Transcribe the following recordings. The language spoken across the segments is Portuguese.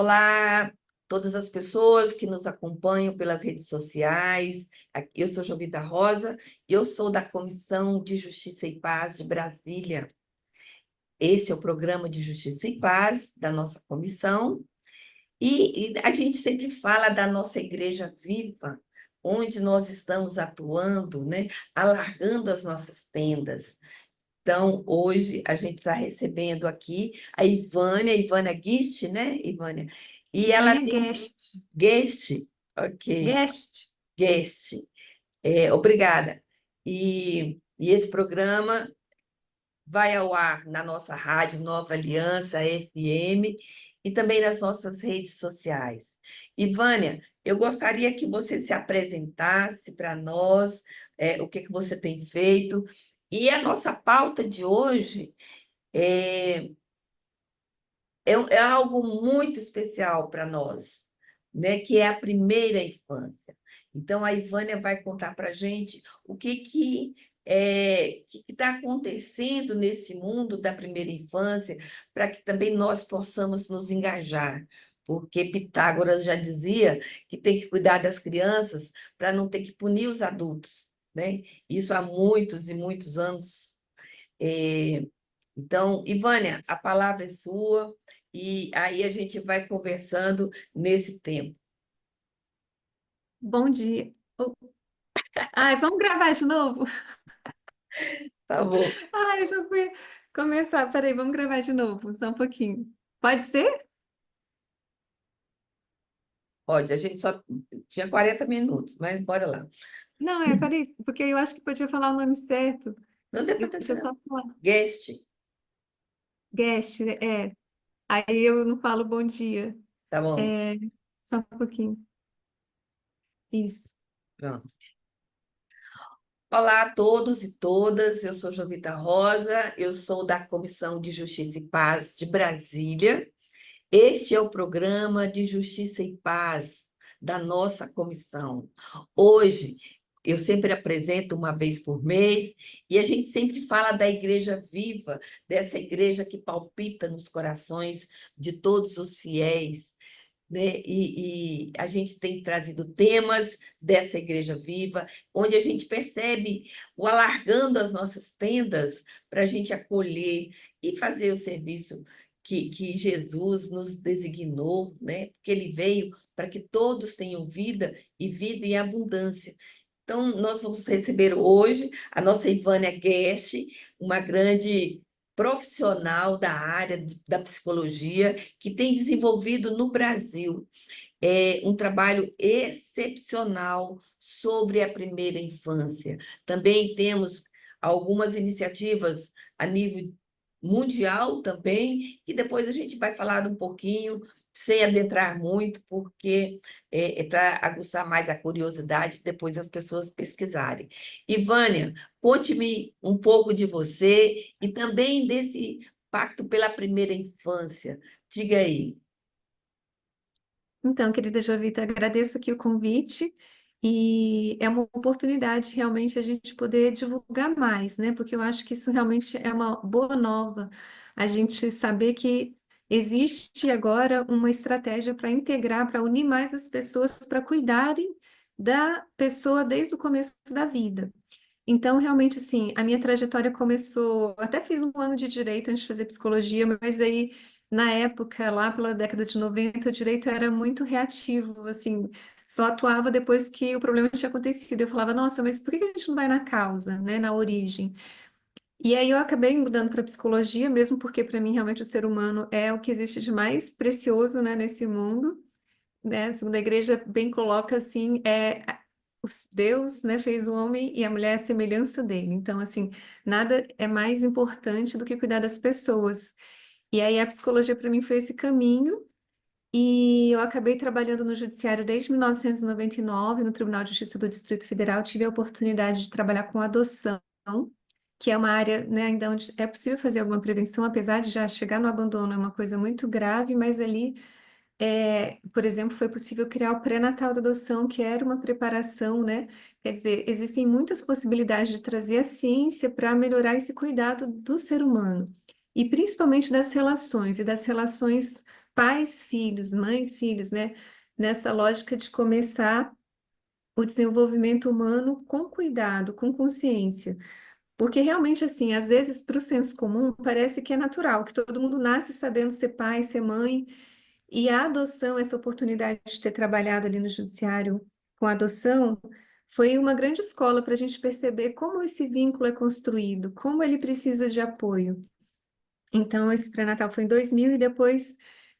Olá, todas as pessoas que nos acompanham pelas redes sociais. Eu sou Jovita Rosa, eu sou da Comissão de Justiça e Paz de Brasília. Esse é o programa de Justiça e Paz da nossa comissão. E a gente sempre fala da nossa Igreja Viva, onde nós estamos atuando, né? Alargando as nossas tendas. Então, hoje a gente está recebendo aqui a Ivânia Guist, né, Ivânia? E ela Vânia tem Guest. Guest, ok, Guest. Guest, obrigada. E esse programa vai ao ar na nossa rádio Nova Aliança FM e também nas nossas redes sociais. Ivânia, eu gostaria que você se apresentasse para nós, o que que você tem feito. E a nossa pauta de hoje é, é algo muito especial para nós, né? Que é a primeira infância. Então, a Ivânia vai contar para a gente o que está acontecendo nesse mundo da primeira infância, para que também nós possamos nos engajar. Porque Pitágoras já dizia que tem que cuidar das crianças para não ter que punir os adultos, né? Isso há muitos e muitos anos. É, Então, Ivânia, a palavra é sua e aí a gente vai conversando nesse tempo, Bom dia. Ai, vamos gravar de novo? tá bom? Ai, eu já fui começar. Peraí, vamos gravar de novo, só um pouquinho. Pode ser? Pode, a gente só tinha 40 minutos, mas bora lá. Não, peraí, porque eu acho que podia falar o nome certo. Não deu para Deixa eu terminar. só falar. Guest, Guest, é. Aí eu não falo bom dia. tá bom? É, só um pouquinho. Isso. Pronto. Olá a todos e todas, eu sou Jovita Rosa, eu sou da Comissão de Justiça e Paz de Brasília. Este é o programa de Justiça e Paz da nossa comissão. Hoje, eu sempre apresento uma vez por mês e a gente sempre fala da Igreja Viva, dessa igreja que palpita nos corações de todos os fiéis, né? E a gente tem trazido temas dessa Igreja Viva, onde a gente percebe o alargando as nossas tendas para a gente acolher e fazer o serviço que Jesus nos designou, né? Porque ele veio para que todos tenham vida e vida em abundância. Então, nós vamos receber hoje a nossa Ivânia Guest, uma grande profissional da área da psicologia que tem desenvolvido no Brasil um trabalho excepcional sobre a primeira infância. Também temos algumas iniciativas a nível mundial também, e depois a gente vai falar um pouquinho, sem adentrar muito, porque é para aguçar mais a curiosidade, depois as pessoas pesquisarem. Ivânia, conte-me um pouco de você e também desse pacto pela primeira infância. Diga aí. Então, querida Jovita, agradeço aqui o convite e é uma oportunidade realmente a gente poder divulgar mais, né? Porque eu acho que isso realmente é uma boa nova, a gente saber que existe agora uma estratégia para integrar, para unir mais as pessoas para cuidarem da pessoa desde o começo da vida. Então, realmente, assim, a minha trajetória começou. Até fiz um ano de direito antes de fazer psicologia, mas aí, na época, lá pela década de 90, o direito era muito reativo, assim, só atuava depois que o problema tinha acontecido. Eu falava, nossa, mas por que a gente não vai na causa, né, na origem? E aí eu acabei mudando para psicologia, mesmo porque, para mim, realmente, o ser humano é o que existe de mais precioso, né, nesse mundo, né? Segundo a igreja bem coloca assim, Deus, né, fez o homem e a mulher à semelhança dele. Então, assim, nada é mais importante do que cuidar das pessoas. E aí a psicologia para mim foi esse caminho. E eu acabei trabalhando no judiciário desde 1999, no Tribunal de Justiça do Distrito Federal. Tive a oportunidade de trabalhar com adoção, que é uma área, né, ainda onde é possível fazer alguma prevenção, apesar de já chegar no abandono, é uma coisa muito grave, mas ali por exemplo, foi possível criar o pré-natal da adoção, que era uma preparação, né? Quer dizer, existem muitas possibilidades de trazer a ciência para melhorar esse cuidado do ser humano, e principalmente das relações, e das relações pais, filhos, mães, filhos, né? Nessa lógica de começar o desenvolvimento humano com cuidado, com consciência. Porque realmente, assim, às vezes, para o senso comum, parece que é natural, que todo mundo nasce sabendo ser pai, ser mãe, e a adoção, essa oportunidade de ter trabalhado ali no judiciário com a adoção, foi uma grande escola para a gente perceber como esse vínculo é construído, como ele precisa de apoio. Então, esse pré-natal foi em 2000 e depois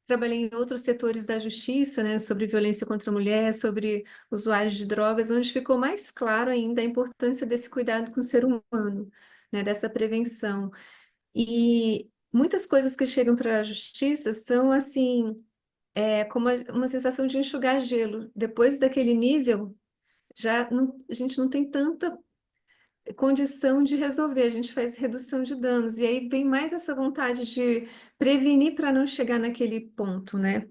trabalhei em outros setores da justiça, né, sobre violência contra a mulher, sobre usuários de drogas, onde ficou mais claro ainda a importância desse cuidado com o ser humano, né, dessa prevenção. E muitas coisas que chegam para a justiça são assim, como uma sensação de enxugar gelo. Depois daquele nível, a gente não tem tanta condição de resolver, a gente faz redução de danos, e aí vem mais essa vontade de prevenir para não chegar naquele ponto, né?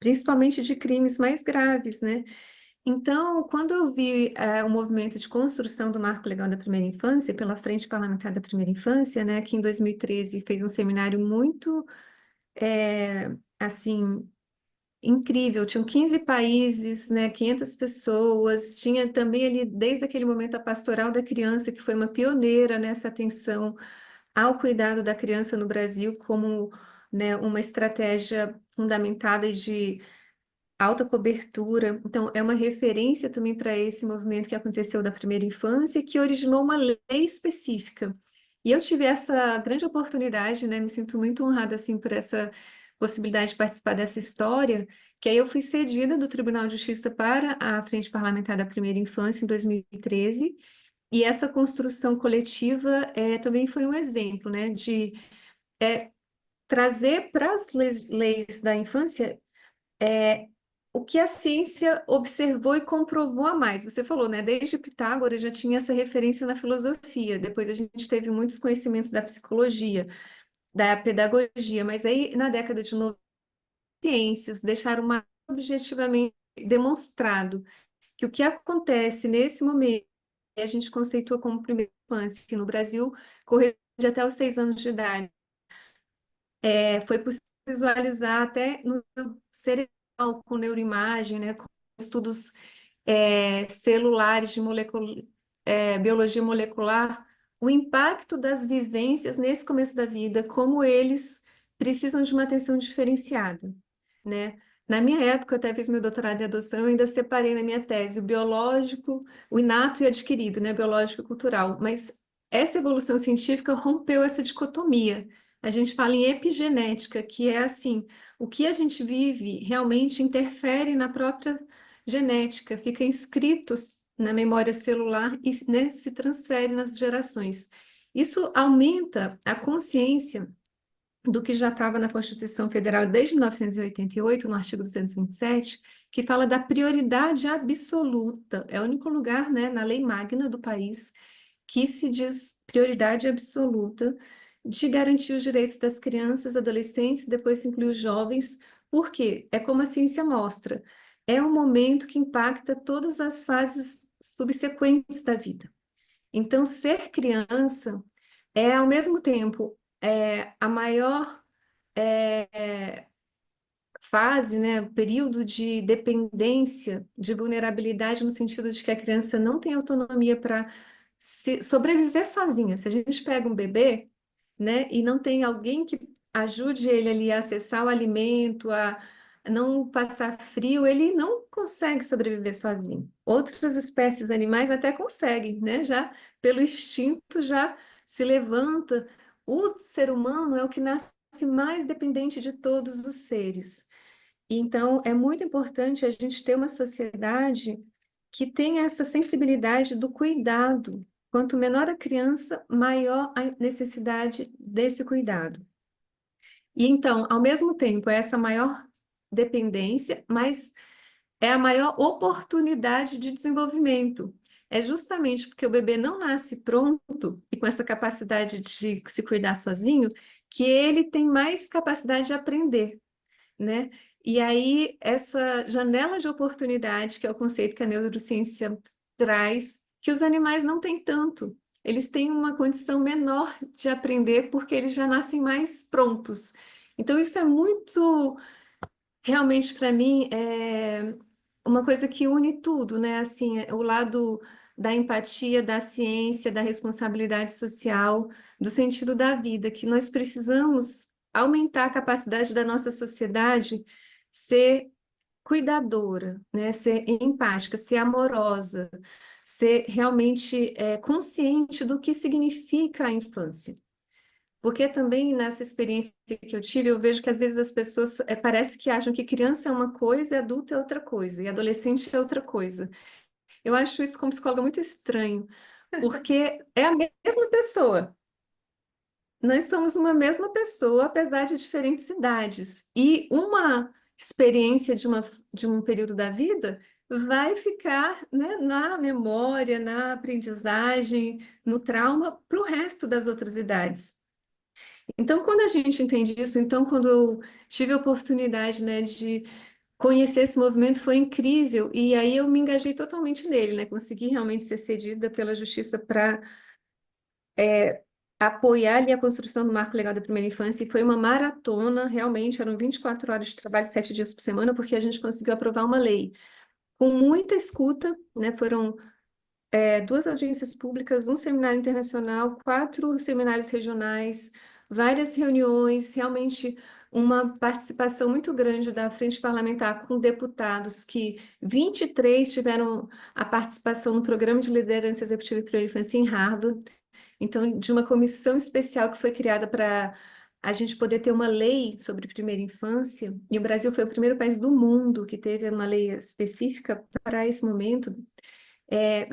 Principalmente de crimes mais graves, né? Então, quando eu vi o movimento de construção do Marco Legal da Primeira Infância, pela Frente Parlamentar da Primeira Infância, né, que em 2013 fez um seminário muito, assim, incrível, tinham 15 países, né, 500 pessoas, tinha também ali, desde aquele momento, a Pastoral da Criança, que foi uma pioneira nessa atenção ao cuidado da criança no Brasil como, né, uma estratégia fundamentada de alta cobertura. Então, é uma referência também para esse movimento que aconteceu da primeira infância, que originou uma lei específica. E eu tive essa grande oportunidade, né? Me sinto muito honrada, assim, por essa possibilidade de participar dessa história, que aí eu fui cedida do Tribunal de Justiça para a Frente Parlamentar da Primeira Infância em 2013, e essa construção coletiva também foi um exemplo, né, de trazer para as leis da infância o que a ciência observou e comprovou a mais. Você falou, né? Desde Pitágoras já tinha essa referência na filosofia. Depois a gente teve muitos conhecimentos da psicologia, da pedagogia, mas aí na década de 90, ciências deixaram mais objetivamente demonstrado que o que acontece nesse momento, a gente conceitua como primeira infância, que no Brasil corresponde até os 6 anos de idade. Foi possível visualizar até no cerebral, com neuroimagem, né, com estudos celulares de biologia molecular, o impacto das vivências nesse começo da vida, como eles precisam de uma atenção diferenciada, né? Na minha época, eu até fiz meu doutorado em adoção, eu ainda separei na minha tese o biológico, o inato e adquirido, né? Biológico e cultural. Mas essa evolução científica rompeu essa dicotomia. A gente fala em epigenética, que é assim, o que a gente vive realmente interfere na própria genética, fica inscrito na memória celular e, né, se transfere nas gerações. Isso aumenta a consciência do que já estava na Constituição Federal desde 1988, no artigo 227, que fala da prioridade absoluta. É o único lugar, né, na lei magna do país que se diz prioridade absoluta de garantir os direitos das crianças, adolescentes, depois se inclui os jovens, porque é como a ciência mostra, é um momento que impacta todas as fases subsequentes da vida. Então, ser criança é, ao mesmo tempo, a maior fase, né, período de dependência, de vulnerabilidade, no sentido de que a criança não tem autonomia para sobreviver sozinha. Se a gente pega um bebê, né, e não tem alguém que ajude ele ali a acessar o alimento, a não passar frio, ele não consegue sobreviver sozinho. Outras espécies animais até conseguem, né, já pelo instinto já se levanta. O ser humano é o que nasce mais dependente de todos os seres. Então, é muito importante a gente ter uma sociedade que tenha essa sensibilidade do cuidado. Quanto menor a criança, maior a necessidade desse cuidado. E então, ao mesmo tempo, é essa maior dependência, mas é a maior oportunidade de desenvolvimento. É justamente porque o bebê não nasce pronto e com essa capacidade de se cuidar sozinho, que ele tem mais capacidade de aprender, né? E aí, essa janela de oportunidade, que é o conceito que a neurociência traz, que os animais não têm tanto. Eles têm uma condição menor de aprender porque eles já nascem mais prontos. Então, isso é muito, realmente, para mim, uma coisa que une tudo, né? Assim, o lado da empatia, da ciência, da responsabilidade social, do sentido da vida, que nós precisamos aumentar a capacidade da nossa sociedade ser cuidadora, né? Ser empática, ser amorosa, ser realmente consciente do que significa a infância. Porque também nessa experiência que eu tive, eu vejo que às vezes as pessoas parece que acham que criança é uma coisa e adulto é outra coisa, e adolescente é outra coisa. Eu acho isso como psicóloga muito estranho, porque é a mesma pessoa. Nós somos uma mesma pessoa, apesar de diferentes idades. E uma experiência de um período da vida vai ficar, né, na memória, na aprendizagem, no trauma, para o resto das outras idades. Então, quando a gente entende isso, então, quando eu tive a oportunidade, né, de conhecer esse movimento, foi incrível. E aí eu me engajei totalmente nele, né? Consegui realmente ser cedida pela Justiça para apoiar ali a construção do Marco Legal da Primeira Infância. E foi uma maratona, realmente, eram 24 horas de trabalho, 7 dias por semana, porque a gente conseguiu aprovar uma lei com muita escuta, né? Foram duas audiências públicas, um seminário internacional, 4 seminários regionais, várias reuniões, realmente uma participação muito grande da Frente Parlamentar com deputados, que 23 tiveram a participação no Programa de Liderança Executiva e Primeira Infância em Harvard, então, de uma comissão especial que foi criada para a gente poder ter uma lei sobre primeira infância, e o Brasil foi o primeiro país do mundo que teve uma lei específica para esse momento.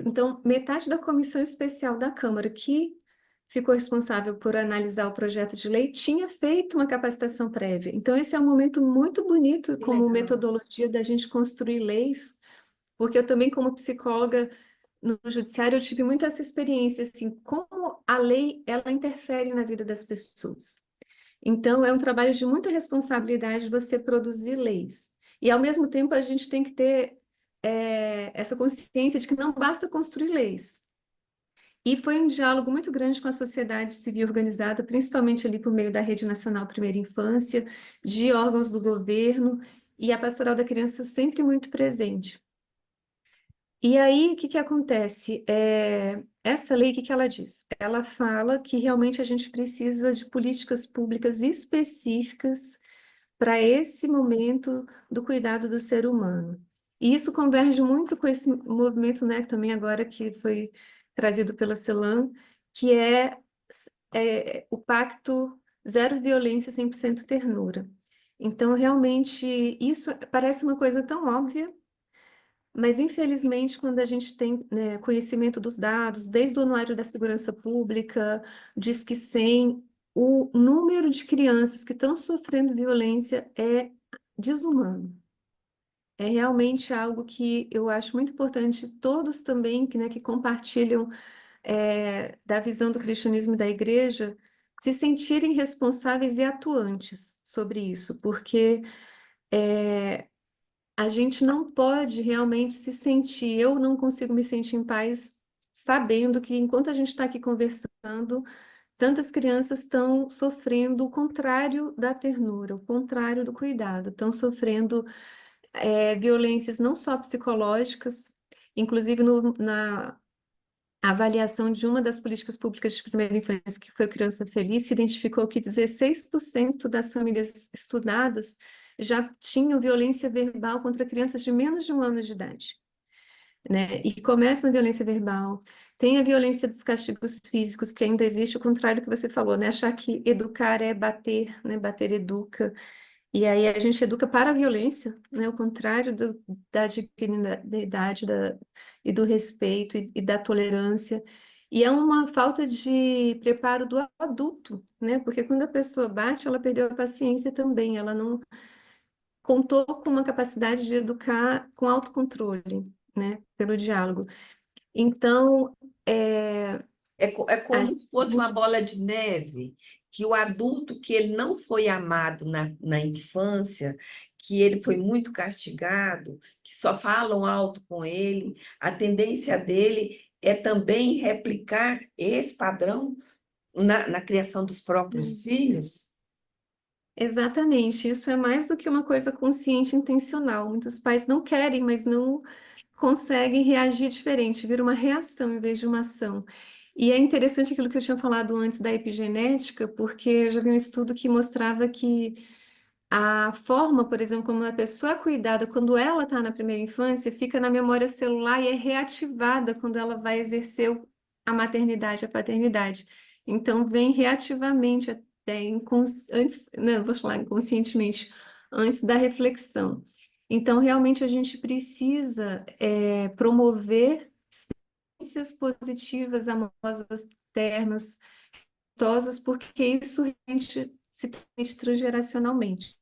Então, metade da comissão especial da Câmara que ficou responsável por analisar o projeto de lei tinha feito uma capacitação prévia. Então, esse é um momento muito bonito Que como legal. metodologia da gente construir leis, porque eu também, como psicóloga no judiciário, eu tive muito essa experiência, assim, como a lei, ela interfere na vida das pessoas. Então, é um trabalho de muita responsabilidade você produzir leis. E, ao mesmo tempo, a gente tem que ter essa consciência de que não basta construir leis. E foi um diálogo muito grande com a sociedade civil organizada, principalmente ali por meio da Rede Nacional Primeira Infância, de órgãos do governo, e a Pastoral da Criança sempre muito presente. E aí, o que que acontece? Essa lei, o que que ela diz? Ela fala que realmente a gente precisa de políticas públicas específicas para esse momento do cuidado do ser humano. E isso converge muito com esse movimento, né, também agora que foi trazido pela CELAM, que o Pacto Zero Violência, 100% Ternura. Então, realmente, isso parece uma coisa tão óbvia, mas, infelizmente, quando a gente tem, né, conhecimento dos dados, desde o Anuário da Segurança Pública, diz que 100, o número de crianças que estão sofrendo violência é desumano. É realmente algo que eu acho muito importante, todos também que, né, que compartilham da visão do cristianismo e da igreja, se sentirem responsáveis e atuantes sobre isso, porque a gente não pode realmente se sentir, eu não consigo me sentir em paz sabendo que enquanto a gente está aqui conversando, tantas crianças estão sofrendo o contrário da ternura, o contrário do cuidado, estão sofrendo violências não só psicológicas, inclusive na avaliação de uma das políticas públicas de primeira infância, que foi o Criança Feliz, se identificou que 16% das famílias estudadas já tinham violência verbal contra crianças de menos de 1 ano de idade, né? E começa na violência verbal, tem a violência dos castigos físicos, que ainda existe, o contrário do que você falou, né? Achar que educar é bater, né? Bater educa. E aí a gente educa para a violência, né? O contrário da dignidade e do respeito e da tolerância. E é uma falta de preparo do adulto, né? Porque quando a pessoa bate, ela perdeu a paciência também, ela não contou com uma capacidade de educar com autocontrole, né? Pelo diálogo. Então, É a como se fosse uma gente bola de neve, que o adulto que ele não foi amado na infância, que ele foi muito castigado, que só falam alto com ele, a tendência dele é também replicar esse padrão na criação dos próprios filhos. Exatamente, isso é mais do que uma coisa consciente e intencional. Muitos pais não querem, mas não conseguem reagir diferente, vira uma reação em vez de uma ação. E é interessante aquilo que eu tinha falado antes da epigenética, porque eu já vi um estudo que mostrava que a forma, por exemplo, como a pessoa é cuidada quando ela está na primeira infância, fica na memória celular e é reativada quando ela vai exercer a maternidade, a paternidade. Então, vem reativamente até antes, não, vou falar inconscientemente, antes da reflexão. Então, realmente, a gente precisa promover experiências positivas, amorosas, ternas, tosas, porque isso realmente se transmite transgeracionalmente.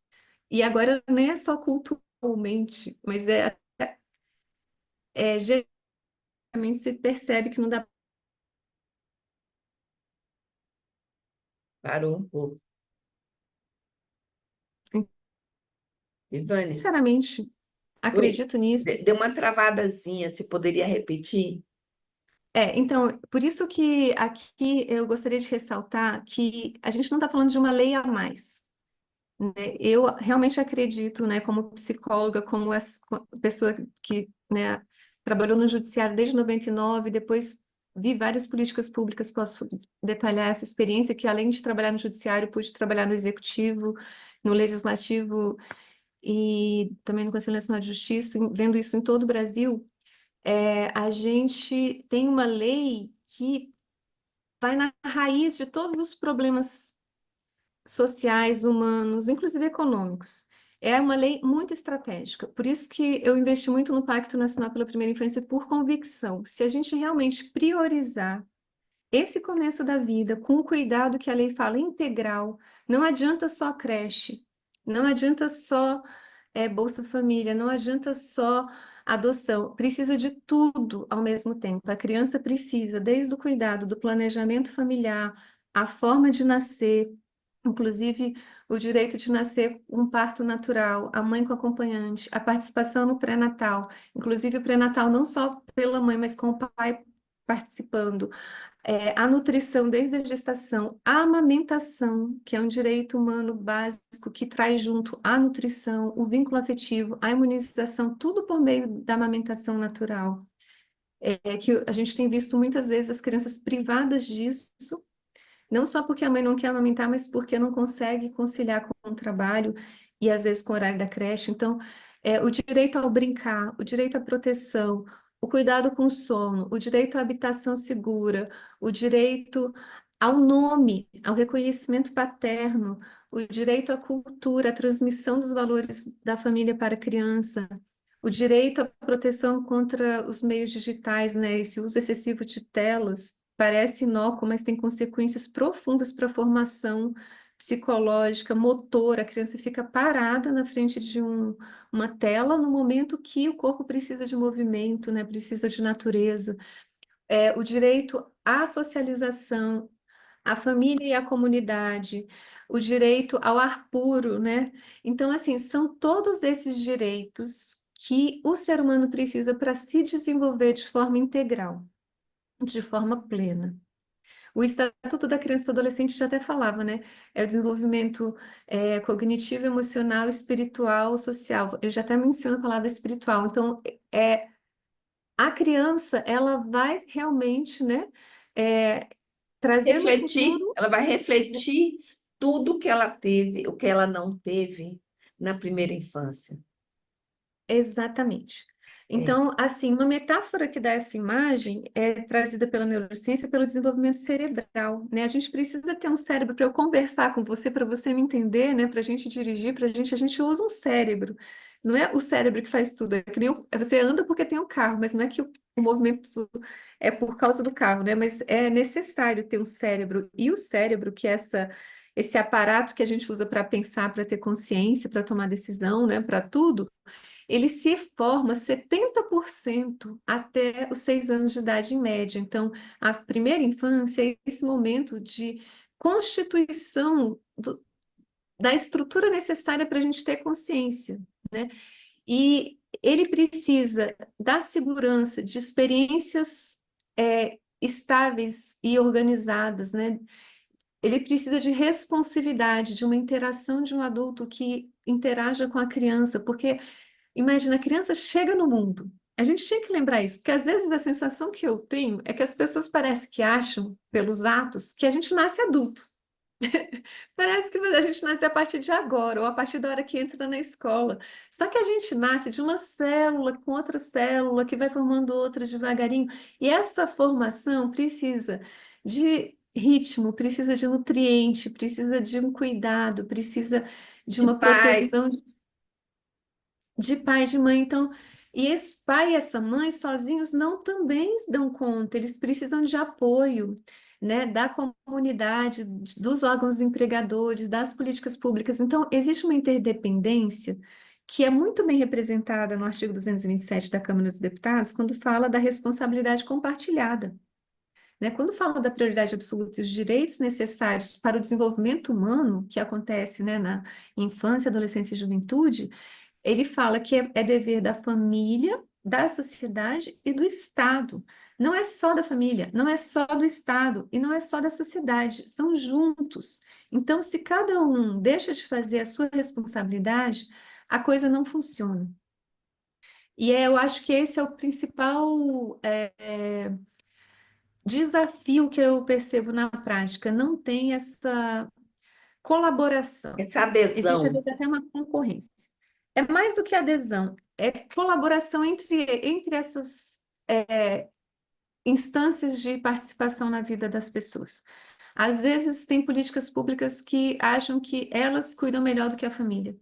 E agora não é só culturalmente, mas geralmente se percebe que não dá. Parou um pouco. Ivane, Sinceramente, oi, acredito nisso. deu uma travadazinha, você poderia repetir? Então, por isso que aqui eu gostaria de ressaltar que a gente não está falando de uma lei a mais, né? Eu realmente acredito, né, como psicóloga, como pessoa que, né, trabalhou no judiciário desde 99, depois vi várias políticas públicas, posso detalhar essa experiência, que além de trabalhar no judiciário, pude trabalhar no executivo, no legislativo e também no Conselho Nacional de Justiça, vendo isso em todo o Brasil. A gente tem uma lei que vai na raiz de todos os problemas sociais, humanos, inclusive econômicos. É uma lei muito estratégica. Por isso que eu investi muito no Pacto Nacional pela Primeira Infância por convicção. Se a gente realmente priorizar esse começo da vida, com o cuidado que a lei fala integral, não adianta só creche, não adianta só Bolsa Família, não adianta só adoção, precisa de tudo ao mesmo tempo. A criança precisa, desde o cuidado, do planejamento familiar, a forma de nascer, inclusive o direito de nascer um parto natural, a mãe com acompanhante, a participação no pré-natal, inclusive o pré-natal não só pela mãe, mas com o pai participando, a nutrição desde a gestação, a amamentação, que é um direito humano básico que traz junto a nutrição, o vínculo afetivo, a imunização, tudo por meio da amamentação natural. Que a gente tem visto muitas vezes as crianças privadas disso, não só porque a mãe não quer amamentar, mas porque não consegue conciliar com o trabalho e às vezes com o horário da creche. Então, o direito ao brincar, o direito à proteção, o cuidado com o sono, o direito à habitação segura, o direito ao nome, ao reconhecimento paterno, o direito à cultura, à transmissão dos valores da família para a criança. O direito à proteção contra os meios digitais, né? Esse uso excessivo de telas parece inócuo, mas tem consequências profundas para a formação psicológica, motora. A criança fica parada na frente de uma tela no momento que o corpo precisa de movimento, né? Precisa de natureza. O direito à socialização, à família e à comunidade, o direito ao ar puro, né? Então, assim, são todos esses direitos que o ser humano precisa para se desenvolver de forma integral, de forma plena. O Estatuto da Criança e do Adolescente já até falava, né? É o desenvolvimento cognitivo, emocional, espiritual, social. Ele já até menciona a palavra espiritual. Então, a criança, ela vai realmente, né? é, trazer no Refletir, futuro. ela vai refletir tudo que ela teve, o que ela não teve na primeira infância. Exatamente. É, Então, assim, uma metáfora que dá essa imagem é trazida pela neurociência pelo desenvolvimento cerebral, né? A gente precisa ter um cérebro para eu conversar com você, para você me entender, né? Para a gente dirigir, a gente usa um cérebro. Não é o cérebro que faz tudo, é que nem você anda porque tem um carro, mas não é que o movimento é por causa do carro, né? Mas é necessário ter um cérebro, e o cérebro, que é esse aparato que a gente usa para pensar, para ter consciência, para tomar decisão, né? Para tudo, ele se forma 70% até os 6 anos de idade, em média. Então, a primeira infância é esse momento de constituição da estrutura necessária para a gente ter consciência, né? E ele precisa da segurança de experiências estáveis e organizadas, né? ele precisa de responsividade, de uma interação de um adulto que interaja com a criança, porque imagina, a criança chega no mundo. A gente tinha que lembrar isso, porque às vezes a sensação que eu tenho é que as pessoas parecem que acham, pelos atos, que a gente nasce adulto. Parece que a gente nasce a partir de agora, ou a partir da hora que entra na escola. Só que a gente nasce de uma célula com outra célula, que vai formando outra devagarinho. E essa formação precisa de ritmo, precisa de nutriente, precisa de um cuidado, precisa de De uma pai. proteção de pai e de mãe. Então, e esse pai e essa mãe sozinhos não também dão conta, eles precisam de apoio, né, da comunidade, dos órgãos empregadores, das políticas públicas. Então, existe uma interdependência que é muito bem representada no artigo 227 da Câmara dos Deputados, quando fala da responsabilidade compartilhada. Né? Quando fala da prioridade absoluta e os direitos necessários para o desenvolvimento humano, que acontece, né, na infância, adolescência e juventude, ele fala que é dever da família, da sociedade e do Estado. Não é só da família, não é só do Estado e não é só da sociedade, são juntos. Então, se cada um deixa de fazer a sua responsabilidade, a coisa não funciona. E eu acho que esse é o principal desafio que eu percebo na prática. Não tem essa colaboração. Essa Existe, às adesão. vezes, até uma concorrência. É mais do que adesão, é colaboração entre essas instâncias de participação na vida das pessoas. Às vezes, tem políticas públicas que acham que elas cuidam melhor do que a família.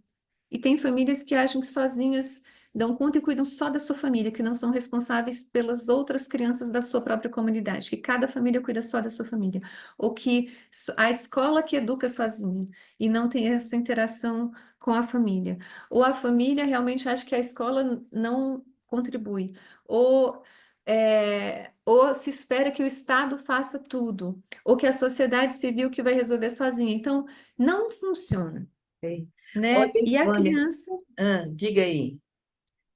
E tem famílias que acham que sozinhas dão conta e cuidam só da sua família, que não são responsáveis pelas outras crianças da sua própria comunidade, que cada família cuida só da sua família, ou que a escola que educa sozinha e não tem essa interação com a família, ou a família realmente acha que a escola não contribui, ou se espera que o Estado faça tudo, ou que a sociedade civil que vai resolver sozinha. Então, não funciona, É. Olha, né? E a Ivânia, criança, diga aí.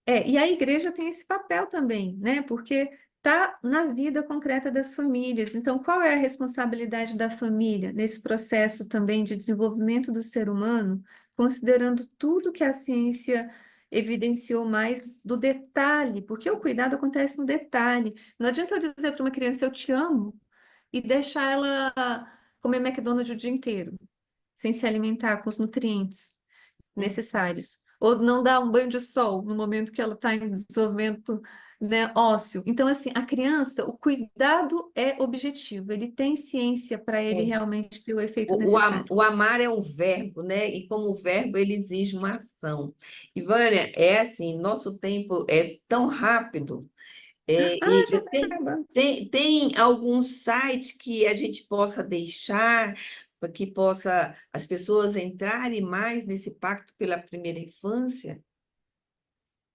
e a igreja tem esse papel também, né? Porque tá na vida concreta das famílias. Então, qual é a responsabilidade da família nesse processo também de desenvolvimento do ser humano, considerando tudo que a ciência evidenciou mais do detalhe, porque o cuidado acontece no detalhe. Não adianta eu dizer para uma criança eu te amo e deixar ela comer McDonald's o dia inteiro, sem se alimentar com os nutrientes necessários. Ou não dar um banho de sol no momento que ela está em desenvolvimento, né, ósseo. Então, assim, a criança, o cuidado é objetivo, ele tem ciência para ele É. realmente ter o efeito necessário. O amar é um verbo, né? E como verbo, ele exige uma ação. Ivânia, é assim, nosso tempo é tão rápido. Ah, já E está acabando. tem algum site que a gente possa deixar para que possa as pessoas entrarem mais nesse pacto pela primeira infância?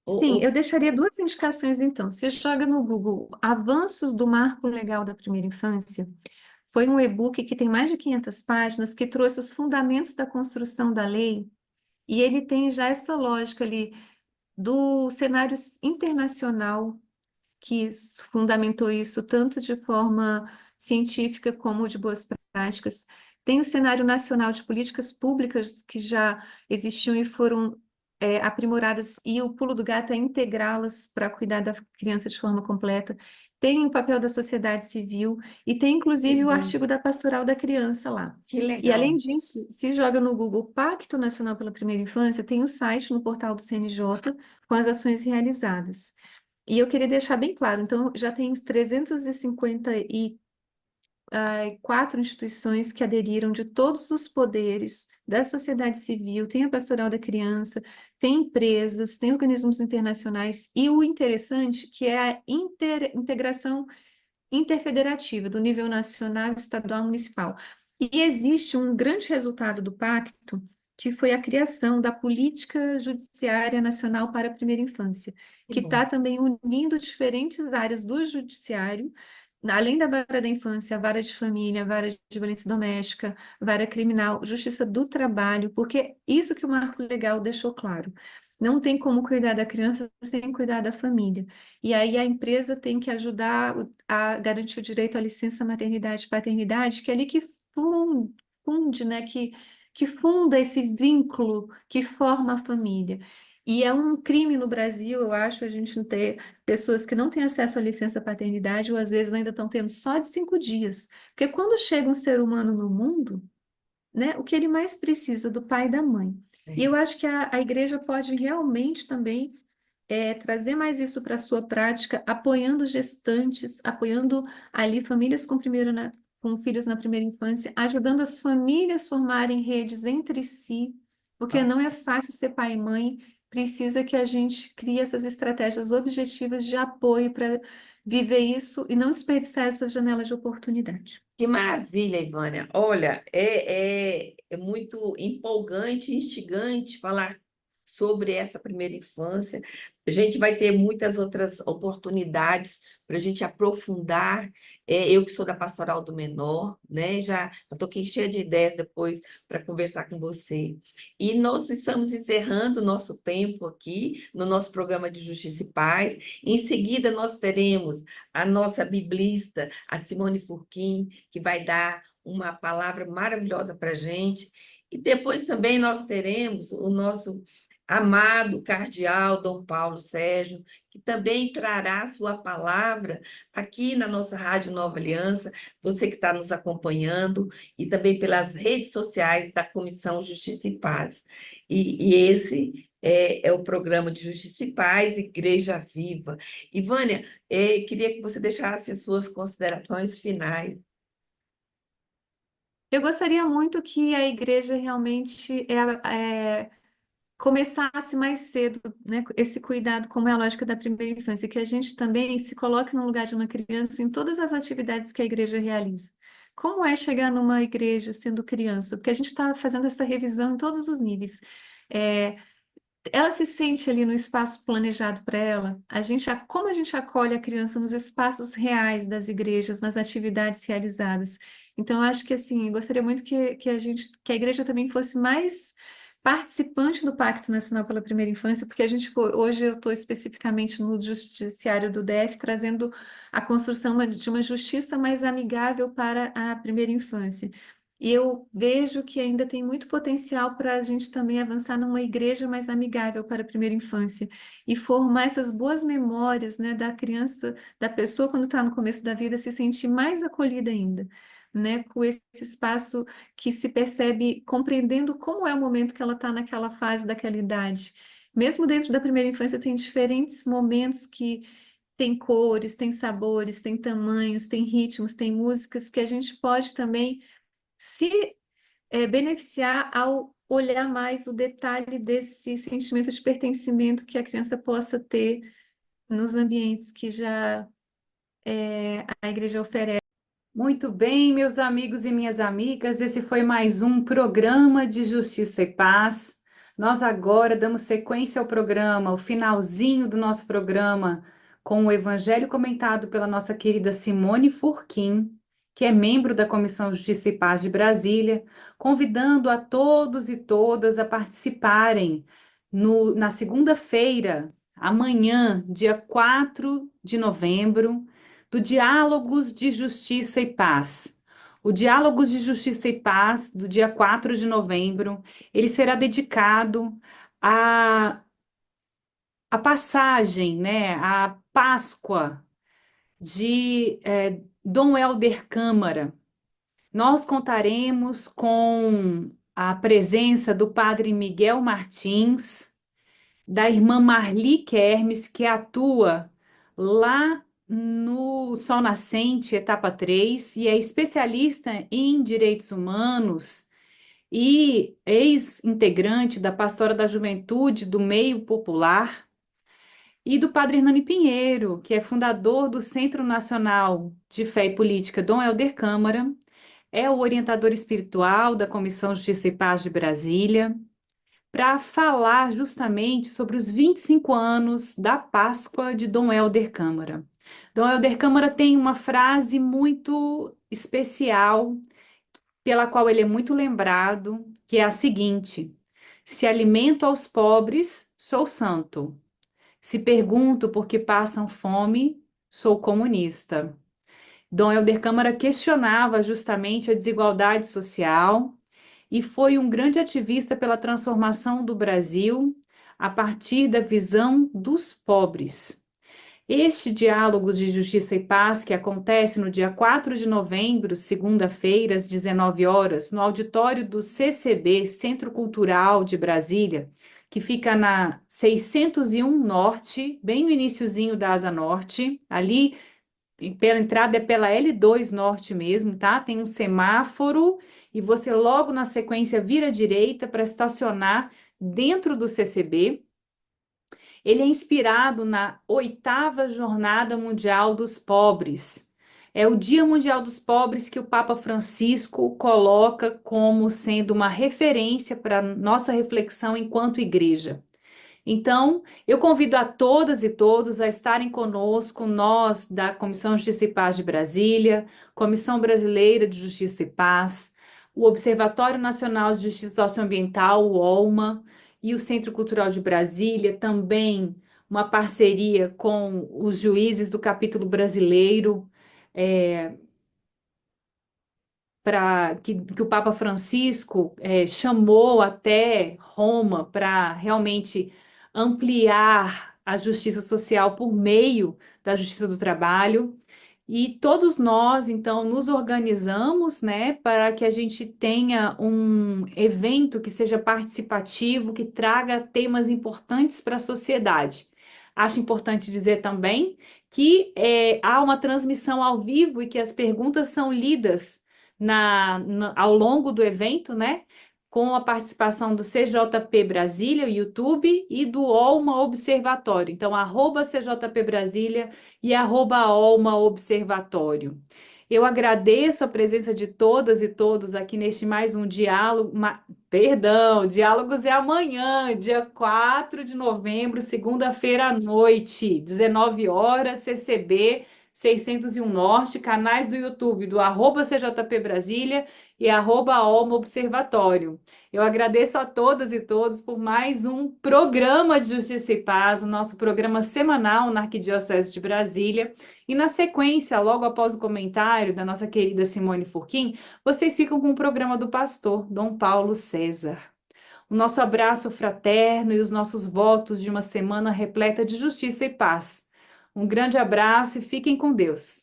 Sim, Ou, eu deixaria duas indicações então. Você joga no Google Avanços do Marco Legal da Primeira Infância. Foi um e-book que tem mais de 500 páginas que trouxe os fundamentos da construção da lei e ele tem já essa lógica ali do cenário internacional que fundamentou isso tanto de forma científica como de boas práticas. Tem o cenário nacional de políticas públicas que já existiam e foram aprimoradas, e o pulo do gato é integrá-las para cuidar da criança de forma completa. Tem o papel da sociedade civil e tem que inclusive o bom, artigo da pastoral da criança lá. que E além legal. disso, se joga no Google Pacto Nacional pela Primeira Infância, tem o site no portal do CNJ com as ações realizadas. E eu queria deixar bem claro, então já tem uns 354 instituições que aderiram de todos os poderes da sociedade civil, tem a Pastoral da Criança, tem empresas, tem organismos internacionais, e o interessante que é a integração interfederativa do nível nacional, estadual, municipal. E existe um grande resultado do pacto, que foi a criação da Política Judiciária Nacional para a Primeira Infância, Que que bom. está também unindo diferentes áreas do judiciário, além da vara da infância, a vara de família, a vara de violência doméstica, vara criminal, justiça do trabalho, porque isso que o marco legal deixou claro. Não tem como cuidar da criança sem cuidar da família. E aí a empresa tem que ajudar a garantir o direito à licença maternidade e paternidade, que é ali que funde, né, que funda esse vínculo que forma a família. E é um crime no Brasil, eu acho, a gente não ter pessoas que não têm acesso à licença paternidade ou às vezes ainda estão tendo só de 5 dias. Porque quando chega um ser humano no mundo, né, o que ele mais precisa do pai e da mãe. E eu É. acho que a igreja pode realmente também trazer mais isso para a sua prática, apoiando gestantes, apoiando ali famílias com filhos na primeira infância, ajudando as famílias a formarem redes entre si, porque não é fácil ser pai e mãe, precisa que a gente crie essas estratégias objetivas de apoio para viver isso e não desperdiçar essas janelas de oportunidade. Que maravilha, Ivânia. Olha, é muito empolgante, instigante falar sobre essa primeira infância. A gente vai ter muitas outras oportunidades para a gente aprofundar. Eu que sou da Pastoral do Menor, né? Já estou aqui cheia de ideias depois para conversar com você. E nós estamos encerrando o nosso tempo aqui no nosso programa de Justiça e Paz. Em seguida, nós teremos a nossa biblista, a Simone Furquim, que vai dar uma palavra maravilhosa para a gente. E depois também nós teremos o nosso amado cardeal Dom Paulo Sérgio, que também trará sua palavra aqui na nossa Rádio Nova Aliança, você que está nos acompanhando, e também pelas redes sociais da Comissão Justiça e Paz. E esse é o programa de Justiça e Paz, Igreja Viva. Ivânia, queria que você deixasse as suas considerações finais. Eu gostaria muito que a igreja realmente começasse mais cedo, né, esse cuidado, como é a lógica da primeira infância, que a gente também se coloque no lugar de uma criança em todas as atividades que a igreja realiza. Como é chegar numa igreja sendo criança? Porque a gente está fazendo essa revisão em todos os níveis. É, ela se sente ali no espaço planejado para ela. Como a gente acolhe a criança nos espaços reais das igrejas, nas atividades realizadas. Então, eu acho que assim, eu gostaria muito que a igreja também fosse mais participante do Pacto Nacional pela Primeira Infância, porque hoje eu estou especificamente no Judiciário do DF trazendo a construção de uma justiça mais amigável para a primeira infância. E eu vejo que ainda tem muito potencial para a gente também avançar numa igreja mais amigável para a primeira infância e formar essas boas memórias, né, da criança, da pessoa quando está no começo da vida, se sentir mais acolhida ainda, né, com esse espaço que se percebe compreendendo como é o momento que ela está naquela fase, daquela idade. Mesmo dentro da primeira infância, tem diferentes momentos que tem cores, tem sabores, tem tamanhos, tem ritmos, tem músicas que a gente pode também se beneficiar ao olhar mais o detalhe desse sentimento de pertencimento que a criança possa ter nos ambientes que já a igreja oferece. Muito bem, meus amigos e minhas amigas, esse foi mais um programa de Justiça e Paz. Nós agora damos sequência ao programa, o finalzinho do nosso programa, com o evangelho comentado pela nossa querida Simone Furquim, que é membro da Comissão Justiça e Paz de Brasília, convidando a todos e todas a participarem na segunda-feira, amanhã, dia 4 de novembro, do Diálogos de Justiça e Paz. O Diálogos de Justiça e Paz, do dia 4 de novembro, ele será dedicado à, à passagem, né, à Páscoa de Dom Helder Câmara. Nós contaremos com a presença do padre Miguel Martins, da irmã Marli Kermes, que atua lá no Sol Nascente, etapa 3 e é especialista em direitos humanos e ex-integrante da Pastora da Juventude do Meio Popular, e do padre Hernani Pinheiro, que é fundador do Centro Nacional de Fé e Política Dom Helder Câmara, é o orientador espiritual da Comissão Justiça e Paz de Brasília, para falar justamente sobre os 25 anos da Páscoa de Dom Helder Câmara. Dom Helder Câmara tem uma frase muito especial, pela qual ele é muito lembrado, que é a seguinte: se alimento aos pobres, sou santo. Se pergunto por que passam fome, sou comunista. Dom Helder Câmara questionava justamente a desigualdade social e foi um grande ativista pela transformação do Brasil a partir da visão dos pobres. Este Diálogos de Justiça e Paz, que acontece no dia 4 de novembro, segunda-feira, às 19 horas, no auditório do CCB, Centro Cultural de Brasília, que fica na 601 Norte, bem no iniciozinho da Asa Norte, ali pela entrada é pela L2 Norte mesmo, tá? Tem um semáforo e você logo na sequência vira à direita para estacionar dentro do CCB. Ele é inspirado na 8ª Jornada Mundial dos Pobres. É o Dia Mundial dos Pobres que o Papa Francisco coloca como sendo uma referência para nossa reflexão enquanto igreja. Então, eu convido a todas e todos a estarem conosco, nós da Comissão Justiça e Paz de Brasília, Comissão Brasileira de Justiça e Paz, o Observatório Nacional de Justiça Socioambiental, o OLMA, e o Centro Cultural de Brasília, também uma parceria com os juízes do capítulo brasileiro, que o Papa Francisco chamou até Roma para realmente ampliar a justiça social por meio da justiça do trabalho. E todos nós, então, nos organizamos, né, para que a gente tenha um evento que seja participativo, que traga temas importantes para a sociedade. Acho importante dizer também que há uma transmissão ao vivo e que as perguntas são lidas ao longo do evento, né? Com a participação do CJP Brasília, o YouTube, e do OLMA Observatório. Então, @CJP Brasília e @OLMA Observatório. Eu agradeço a presença de todas e todos aqui neste mais um diálogo. Diálogos é amanhã, dia 4 de novembro, segunda-feira à noite, 19 horas, CCB 601 Norte, canais do YouTube do @CJP Brasília e @OLMA Observatório. Eu agradeço a todas e todos por mais um programa de Justiça e Paz, o nosso programa semanal na Arquidiocese de Brasília. E na sequência, logo após o comentário da nossa querida Simone Furquim, vocês ficam com o programa do pastor Dom Paulo César. O nosso abraço fraterno e os nossos votos de uma semana repleta de justiça e paz. Um grande abraço e fiquem com Deus.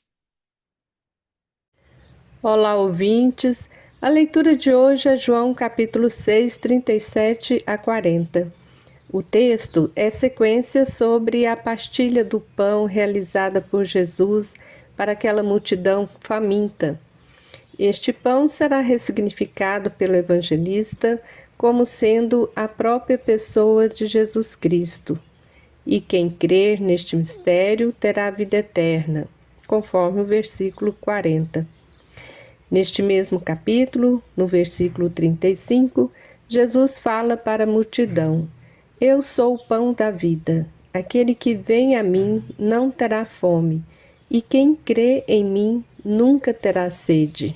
Olá, ouvintes. A leitura de hoje é João capítulo 6, 37 a 40. O texto é sequência sobre a partilha do pão realizada por Jesus para aquela multidão faminta. Este pão será ressignificado pelo evangelista como sendo a própria pessoa de Jesus Cristo. E quem crer neste mistério terá vida eterna, conforme o versículo 40. Neste mesmo capítulo, no versículo 35, Jesus fala para a multidão: Eu sou o pão da vida. Aquele que vem a mim não terá fome, e quem crê em mim nunca terá sede.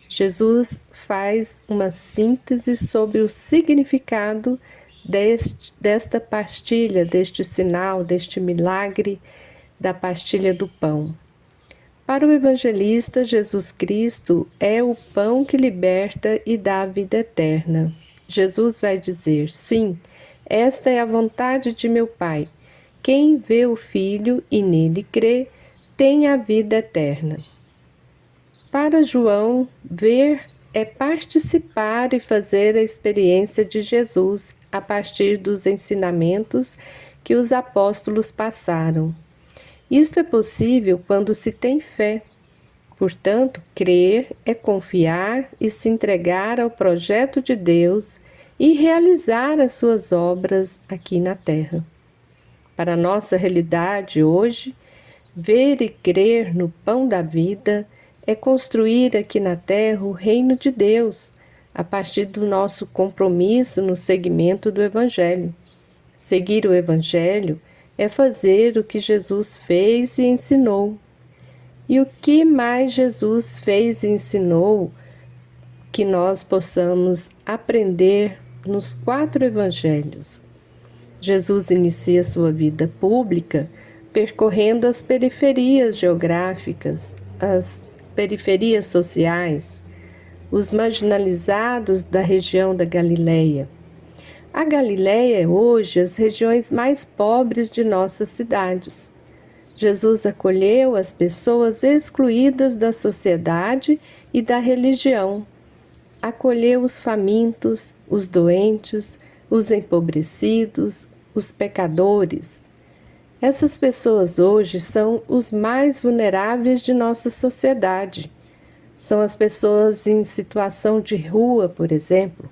Jesus faz uma síntese sobre o significado desta pastilha, deste sinal, deste milagre da pastilha do pão. Para o evangelista, Jesus Cristo é o pão que liberta e dá a vida eterna. Jesus vai dizer: sim, esta é a vontade de meu Pai. Quem vê o Filho e nele crê, tem a vida eterna. Para João, ver é participar e fazer a experiência de Jesus a partir dos ensinamentos que os apóstolos passaram. Isto é possível quando se tem fé. Portanto, crer é confiar e se entregar ao projeto de Deus e realizar as suas obras aqui na terra. Para a nossa realidade hoje, ver e crer no pão da vida é construir aqui na terra o reino de Deus, a partir do nosso compromisso no seguimento do Evangelho. Seguir o Evangelho é fazer o que Jesus fez e ensinou. E o que mais Jesus fez e ensinou que nós possamos aprender nos 4 Evangelhos? Jesus inicia sua vida pública percorrendo as periferias geográficas, as periferias sociais, os marginalizados da região da Galileia. A Galileia é hoje as regiões mais pobres de nossas cidades. Jesus acolheu as pessoas excluídas da sociedade e da religião. Acolheu os famintos, os doentes, os empobrecidos, os pecadores. Essas pessoas hoje são os mais vulneráveis de nossa sociedade. São as pessoas em situação de rua, por exemplo.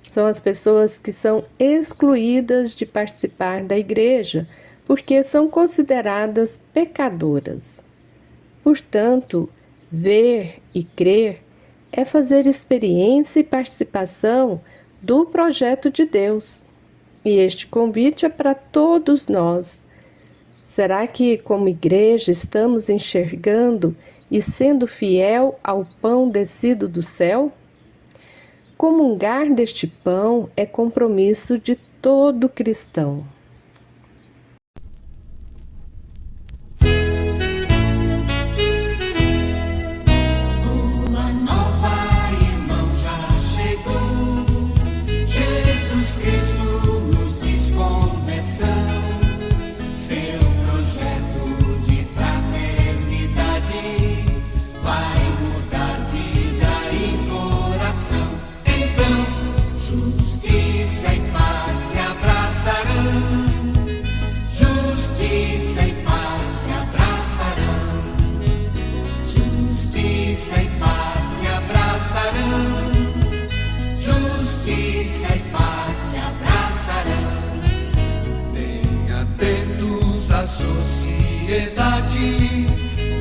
São as pessoas que são excluídas de participar da igreja porque são consideradas pecadoras. Portanto, ver e crer é fazer experiência e participação do projeto de Deus. E este convite é para todos nós. Será que, como igreja, estamos enxergando e sendo fiel ao pão descido do céu? Comungar deste pão é compromisso de todo cristão.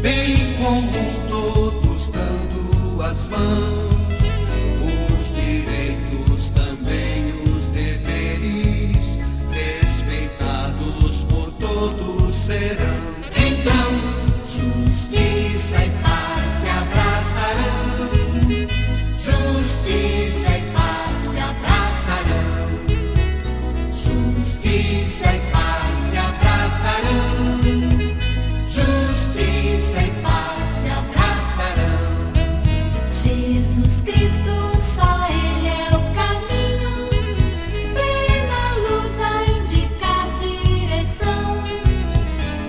Bem comum, todos dando as mãos, os direitos também os deveres, respeitados por todos serão. Então, justiça e paz se abraçarão, justiça e paz se abraçarão, justiça e paz se abraçarão. Jesus Cristo, só Ele é o caminho, plena luz a indicar direção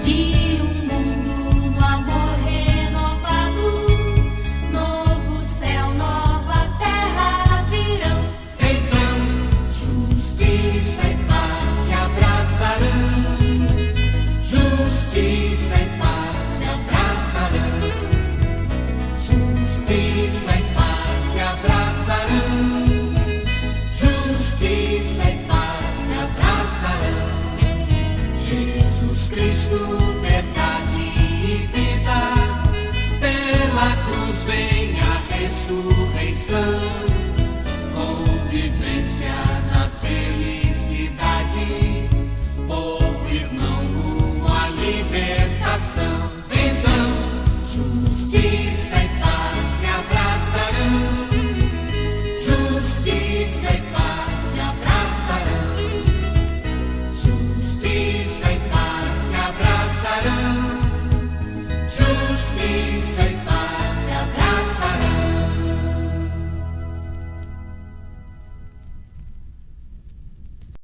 de um mundo no amor renovado, novo céu, nova terra virão. Então, justiça e paz se abraçarão, justiça e paz se abraçarão, justiça e paz se abraçarão, justiça e paz se abraçarão. Jesus Cristo, verdade e vida, pela cruz vem a ressurreição, convivência na felicidade, povo irmão rumo à libertação. Então, justiça e paz se abraçarão, justiça e paz se abraçarão, justiça e paz se abraçarão,